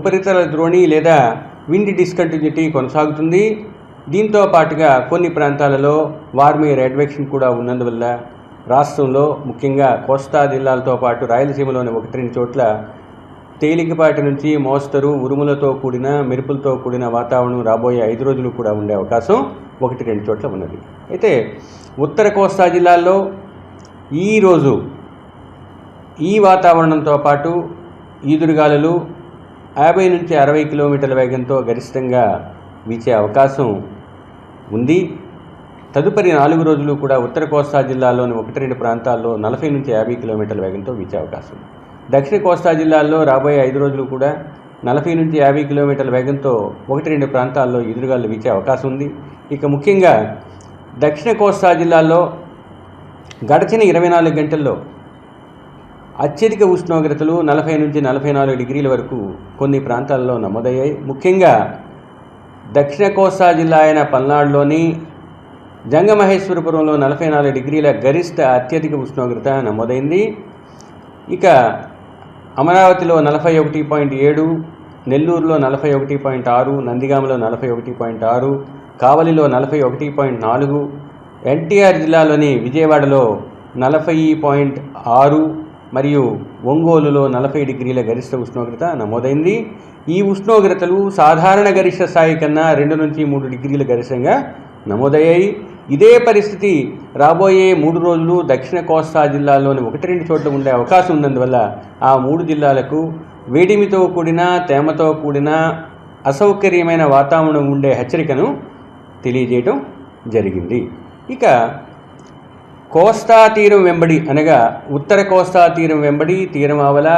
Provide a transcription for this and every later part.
ఉపరితల ద్రోణి లేదా విండ్ డిస్కంటిన్యూటీ కొనసాగుతుంది. దీంతో పాటుగా కొన్ని ప్రాంతాలలో వార్మియర్ అడ్వెక్షన్ కూడా ఉన్నందువల్ల రాష్ట్రంలో ముఖ్యంగా కోస్తా జిల్లాలతో పాటు రాయలసీమలోని 1-2 చోట్ల తేలికపాటి నుంచి మోస్తరు ఉరుములతో కూడిన మెరుపులతో కూడిన వాతావరణం రాబోయే 5 రోజులు కూడా ఉండే అవకాశం 1-2 చోట్ల ఉన్నది. అయితే ఉత్తర కోస్తా జిల్లాల్లో ఈరోజు ఈ వాతావరణంతో పాటు ఈదురుగాలులు 50 నుంచి 60 కిలోమీటర్ల వేగంతో గరిష్టంగా వీచే అవకాశం ఉంది. తదుపరి 4 రోజులు కూడా ఉత్తర కోస్తా జిల్లాలోని 1-2 ప్రాంతాల్లో 40 నుంచి 50 కిలోమీటర్ల వేగంతో వీచే అవకాశం ఉంది. దక్షిణ కోస్తా జిల్లాల్లో రాబోయే 5 రోజులు కూడా 40 నుంచి 50 కిలోమీటర్ల వేగంతో 1-2 ప్రాంతాల్లో ఎదురుగాలు వీచే అవకాశం ఉంది. ఇక ముఖ్యంగా దక్షిణ కోస్తా జిల్లాల్లో గడిచిన 24 గంటల్లో అత్యధిక ఉష్ణోగ్రతలు 40 నుంచి 44 డిగ్రీల వరకు కొన్ని ప్రాంతాల్లో నమోదయ్యాయి. ముఖ్యంగా దక్షిణ కోస్తా జిల్లా అయిన పల్నాడులోని జంగమహేశ్వరపురంలో 44 డిగ్రీల గరిష్ట అత్యధిక ఉష్ణోగ్రత నమోదైంది. ఇక అమరావతిలో 41.7, నెల్లూరులో 41.6, నందిగామలో 41.6, కావలిలో 41.4, ఎన్టీఆర్ జిల్లాలోని విజయవాడలో 40.6 మరియు ఒంగోలులో 40 డిగ్రీల గరిష్ట ఉష్ణోగ్రత నమోదైంది. ఈ ఉష్ణోగ్రతలు సాధారణ గరిష్ట స్థాయి కన్నా 2 నుంచి 3 డిగ్రీల గరిష్టంగా నమోదయ్యాయి. ఇదే పరిస్థితి రాబోయే 3 రోజులు దక్షిణ కోస్తా జిల్లాలోని 1-2 చోట్ల ఉండే అవకాశం ఉన్నందువల్ల ఆ 3 జిల్లాలకు వేడిమితో కూడిన తేమతో కూడిన అసౌకర్యమైన వాతావరణం ఉండే హెచ్చరికను తెలియజేయడం జరిగింది. ఇక కోస్తా తీరం వెంబడి అనగా ఉత్తర కోస్తా తీరం వెంబడి తీరం ఆవల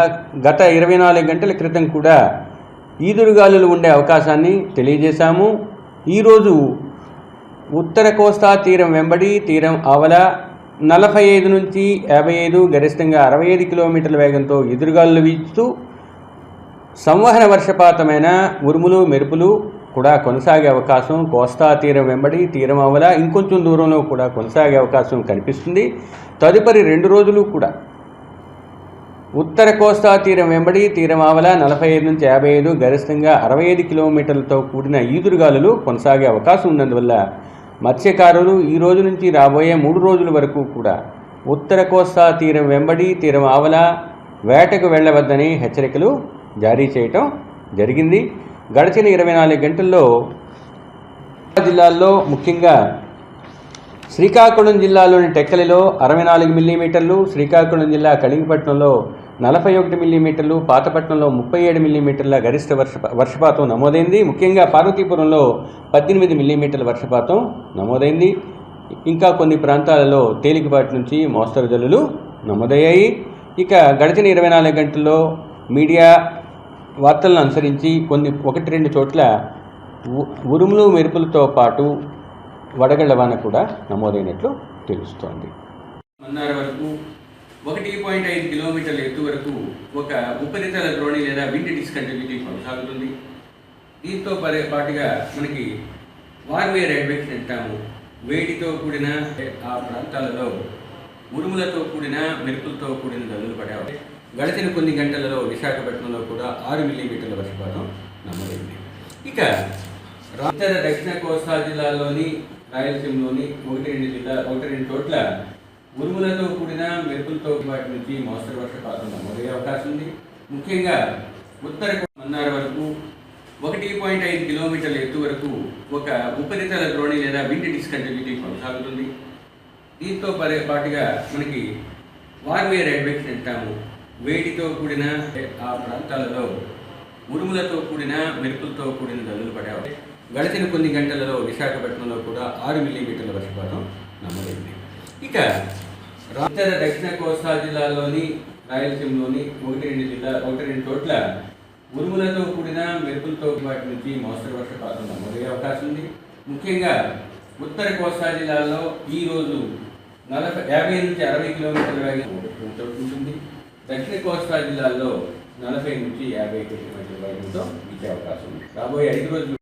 గత 24 గంటల క్రితం కూడా ఈదురుగాలులు ఉండే అవకాశాన్ని తెలియజేశాము. ఈరోజు ఉత్తర కోస్తా తీరం వెంబడి తీరం ఆవల 45 నుంచి 55, గరిష్టంగా 65 కిలోమీటర్ల వేగంతో ఎదురుగాలులు వీచుతూ సంవహన వర్షపాతమైన ఉరుములు మెరుపులు కూడా కొనసాగే అవకాశం కోస్తా తీరం వెంబడి తీరం ఆవల ఇంకొంచెం దూరంలో కూడా కొనసాగే అవకాశం కనిపిస్తుంది. తదుపరి 2 రోజులు కూడా ఉత్తర కోస్తా తీరం వెంబడి తీరం ఆవల 45 నుంచి 55, గరిష్టంగా 65 కిలోమీటర్లతో కూడిన ఈదురుగాలులు కొనసాగే అవకాశం ఉన్నందువల్ల మత్స్యకారులు ఈ రోజు నుంచి రాబోయే 3 రోజుల వరకు కూడా ఉత్తర కోస్తా తీరం వెంబడి తీరం ఆవల వేటకు వెళ్ళవద్దని హెచ్చరికలు జారీ చేయటం జరిగింది. గడిచిన 24 గంటల్లో జిల్లాల్లో ముఖ్యంగా శ్రీకాకుళం జిల్లాలోని టెక్కలిలో 64 మిల్లీమీటర్లు, శ్రీకాకుళం జిల్లా కళింగపట్నంలో 41 మిల్లీమీటర్లు, పాతపట్నంలో 37 మిల్లీమీటర్ల గరిష్ట వర్షపాతం నమోదైంది. ముఖ్యంగా పార్వతీపురంలో 18 మిల్లీమీటర్ల వర్షపాతం నమోదైంది. ఇంకా కొన్ని ప్రాంతాలలో తేలికపాటి నుంచి మోస్తరు జల్లులు నమోదయ్యాయి. ఇక గడిచిన 24 గంటల్లో మీడియా వార్తలను అనుసరించి 1-2 చోట్ల ఉరుములు మెరుపులతో పాటు వడగళ్ల వాన కూడా నమోదైనట్లు తెలుస్తోంది. మన్నార వరకు 1.5 కిలోమీటర్ల ఎత్తు వరకు ఒక ఉపరితల ద్రోణి లేదా విండ్ డిస్కంటిన్యూటీ కొనసాగుతుంది. దీంతో పాటుగా మనకి వార్మియర్ అడ్వెక్షన్ అంటాము. వేడితో కూడిన ఆ ప్రాంతాలలో ఉరుములతో కూడిన మెరుపులతో కూడిన జల్లులు పడేవారు. గడిచిన కొన్ని గంటలలో విశాఖపట్నంలో కూడా 6 మిల్లీమీటర్ల వర్షపాతం నమోదైంది. ఇక ఇతర దక్షిణ కోస్తా జిల్లాల్లోని రాయలసీమలోని 1-2 చోట్ల ఉరుములతో కూడిన మెరుపులతో పాటు నుంచి మోస్తరు వర్షపాతం నమోదయ్యే అవకాశం ఉంది. ముఖ్యంగా ఉత్తర మన్నార వరకు 1.5 కిలోమీటర్ల ఎత్తు వరకు ఒక ఉపరితల ద్రోణి లేదా విండ్ డిస్కంటిన్యూటీ కొనసాగుతుంది. దీంతో పాటుగా మనకి వార్మియర్ అడ్వెక్షన్ అంటాము. వేడితో కూడిన ఆ ప్రాంతాలలో ఉరుములతో కూడిన మెరుపులతో కూడిన జల్లులు పడేవారు. గడిచిన కొన్ని గంటలలో విశాఖపట్నంలో కూడా 6 మిల్లీమీటర్ల వర్షపాతం నమోదైంది. ఇక ఇతర దక్షిణ కోస్తా జిల్లాల్లోని రాయలసీమలోని 1-2 చోట్ల ఉరుములతో కూడిన మెరుపులతో పాటు నుంచి మోస్తరు వర్షపాతం నమోదయ్యే అవకాశం ఉంది. ముఖ్యంగా ఉత్తర కోస్తా జిల్లాల్లో ఈరోజు 50 నుంచి 60 కిలోమీటర్ల వేగం ఉంటుంది. దక్షిణ కోస్తా జిల్లాల్లో 40 నుంచి 50 కిలోమీటర్ల వేగంతో వీచే అవకాశం ఉంది. రాబోయే 5 రోజులు